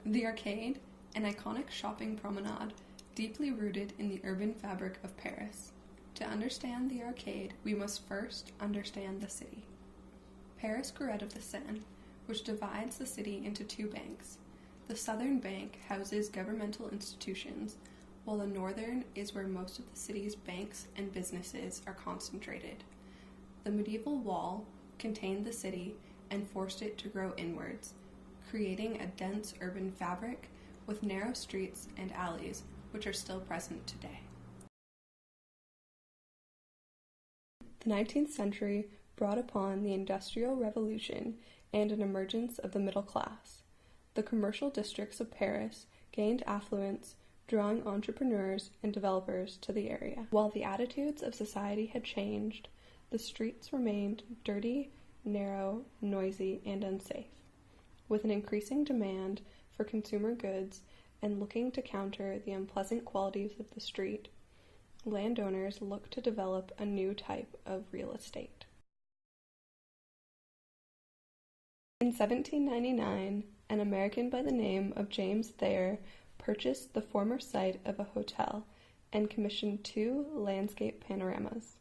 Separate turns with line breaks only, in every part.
The Arcade, an iconic shopping promenade deeply rooted in the urban fabric of Paris. To understand the Arcade, we must first understand the city. Paris grew out of the Seine, which divides the city into two banks. The southern bank houses governmental institutions, while the northern is where most of the city's banks and businesses are concentrated. The medieval wall contained the city and forced it to grow inwards, creating a dense urban fabric with narrow streets and alleys, which are still present today. The 19th century brought upon the Industrial Revolution and an emergence of the middle class. The commercial districts of Paris gained affluence, drawing entrepreneurs and developers to the area. While the attitudes of society had changed, the streets remained dirty, narrow, noisy, and unsafe. With an increasing demand for consumer goods and looking to counter the unpleasant qualities of the street, landowners looked to develop a new type of real estate. In 1799, an American by the name of James Thayer purchased the former site of a hotel and commissioned 2 landscape panoramas.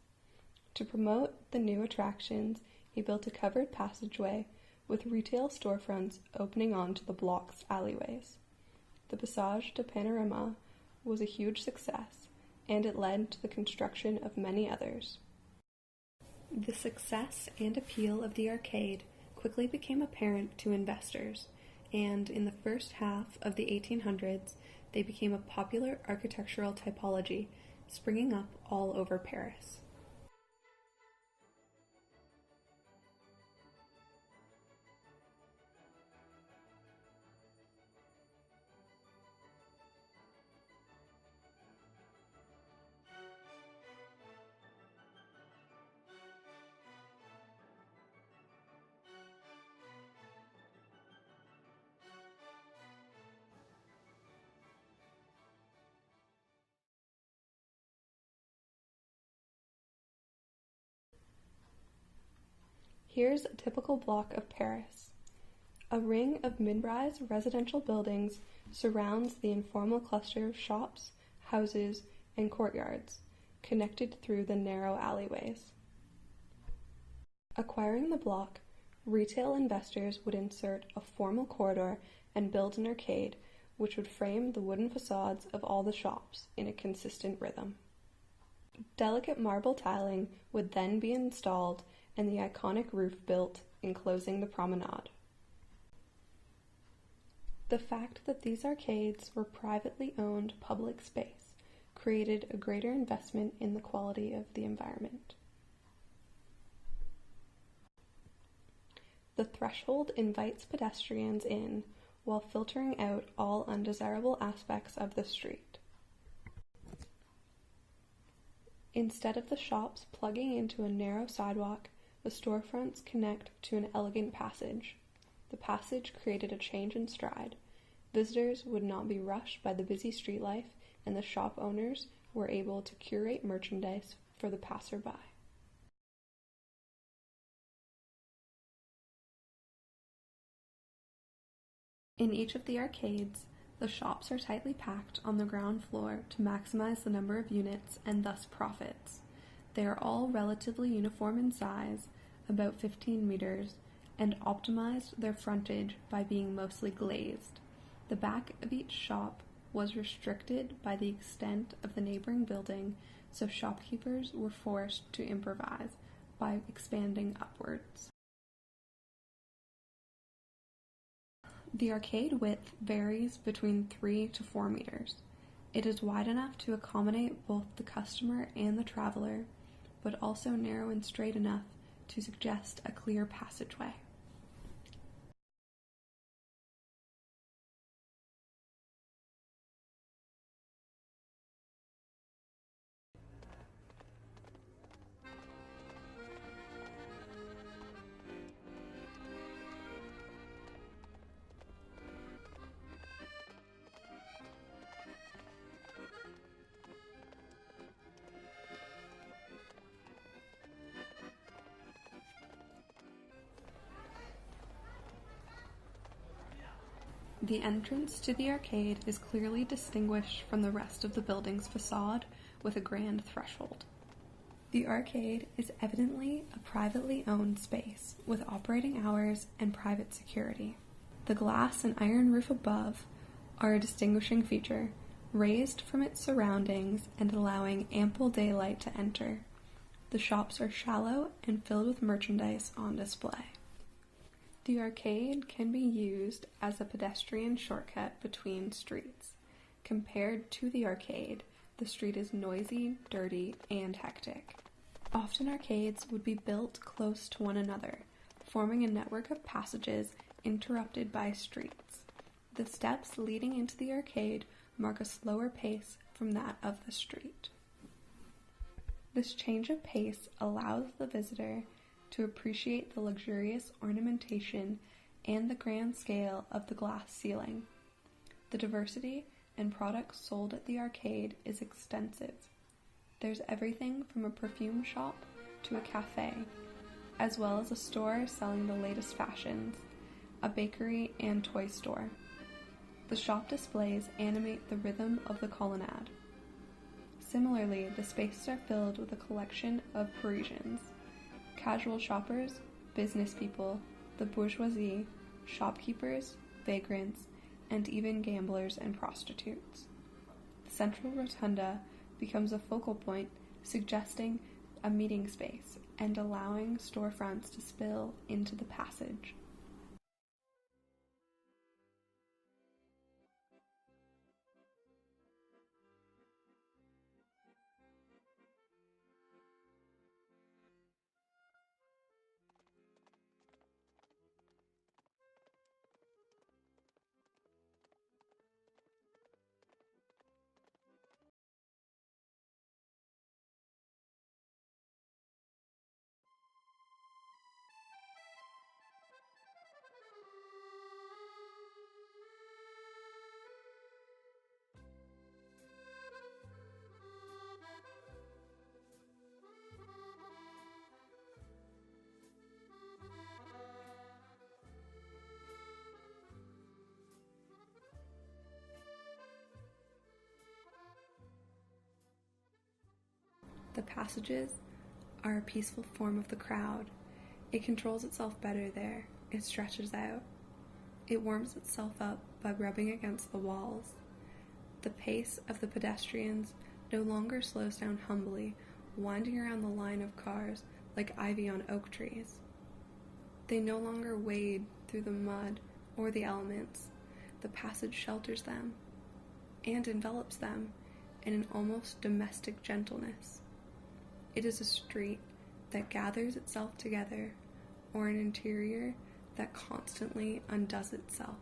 To promote the new attractions, he built a covered passageway with retail storefronts opening onto the block's alleyways. The Passage de Panorama was a huge success, and it led to the construction of many others. The success and appeal of the Arcade quickly became apparent to investors, and in the first half of the 1800s, they became a popular architectural typology, springing up all over Paris. Here's a typical block of Paris. A ring of mid-rise residential buildings surrounds the informal cluster of shops, houses, and courtyards, connected through the narrow alleyways. Acquiring the block, retail investors would insert a formal corridor and build an arcade, which would frame the wooden facades of all the shops in a consistent rhythm. Delicate marble tiling would then be installed and the iconic roof built, enclosing the promenade. The fact that these arcades were privately owned public space created a greater investment in the quality of the environment. The threshold invites pedestrians in while filtering out all undesirable aspects of the street. Instead of the shops plugging into a narrow sidewalk, the storefronts connect to an elegant passage. The passage created a change in stride. Visitors would not be rushed by the busy street life, and the shop owners were able to curate merchandise for the passerby. In each of the arcades, the shops are tightly packed on the ground floor to maximize the number of units and thus profits. They are all relatively uniform in size, about 15 meters, and optimized their frontage by being mostly glazed. The back of each shop was restricted by the extent of the neighboring building, so shopkeepers were forced to improvise by expanding upwards. The arcade width varies between 3 to 4 meters. It is wide enough to accommodate both the customer and the traveler, but also narrow and straight enough to suggest a clear passageway. The entrance to the arcade is clearly distinguished from the rest of the building's facade with a grand threshold. The arcade is evidently a privately owned space with operating hours and private security. The glass and iron roof above are a distinguishing feature, raised from its surroundings and allowing ample daylight to enter. The shops are shallow and filled with merchandise on display. The arcade can be used as a pedestrian shortcut between streets. Compared to the arcade, the street is noisy, dirty, and hectic. Often arcades would be built close to one another, forming a network of passages interrupted by streets. The steps leading into the arcade mark a slower pace from that of the street. This change of pace allows the visitor to appreciate the luxurious ornamentation and the grand scale of the glass ceiling. The diversity and products sold at the arcade is extensive. There's everything from a perfume shop to a cafe, as well as a store selling the latest fashions, a bakery and toy store. The shop displays animate the rhythm of the colonnade. Similarly, the spaces are filled with a collection of Parisians, casual shoppers, business people, the bourgeoisie, shopkeepers, vagrants, and even gamblers and prostitutes. The central rotunda becomes a focal point, suggesting a meeting space and allowing storefronts to spill into the passage. The passages are a peaceful form of the crowd. It controls itself better there. It stretches out. It warms itself up by rubbing against the walls. The pace of the pedestrians no longer slows down humbly, winding around the line of cars like ivy on oak trees. They no longer wade through the mud or the elements. The passage shelters them and envelops them in an almost domestic gentleness. It is a street that gathers itself together, or an interior that constantly undoes itself.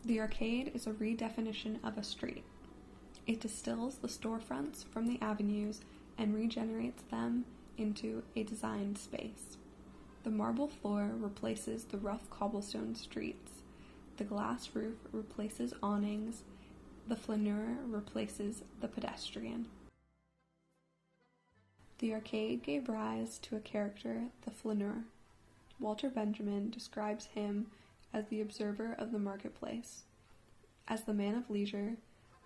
The arcade is a redefinition of a street. It distills the storefronts from the avenues and regenerates them into a designed space. The marble floor replaces the rough cobblestone streets. The glass roof replaces awnings. The flaneur replaces the pedestrian. The arcade gave rise to a character, the flaneur. Walter Benjamin describes him as the observer of the marketplace, as the man of leisure,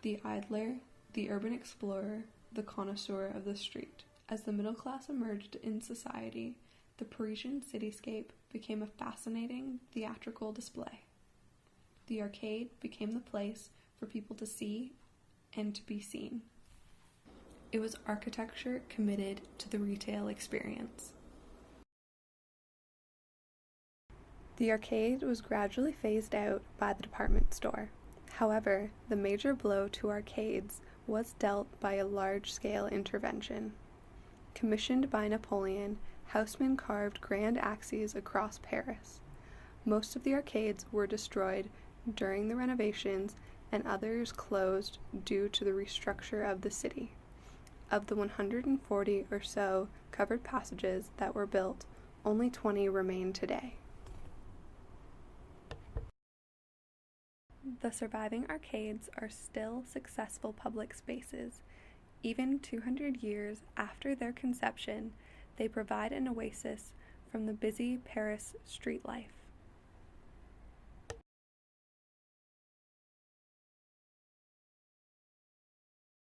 the idler, the urban explorer, the connoisseur of the street. As the middle class emerged in society, the Parisian cityscape became a fascinating theatrical display. The arcade became the place for people to see and to be seen. It was architecture committed to the retail experience. The arcade was gradually phased out by the department store. However, the major blow to arcades was dealt by a large-scale intervention. Commissioned by Napoleon, Haussmann carved grand axes across Paris. Most of the arcades were destroyed during the renovations, and others closed due to the restructure of the city. Of the 140 or so covered passages that were built, only 20 remain today. The surviving arcades are still successful public spaces. Even 200 years after their conception, they provide an oasis from the busy Paris street life.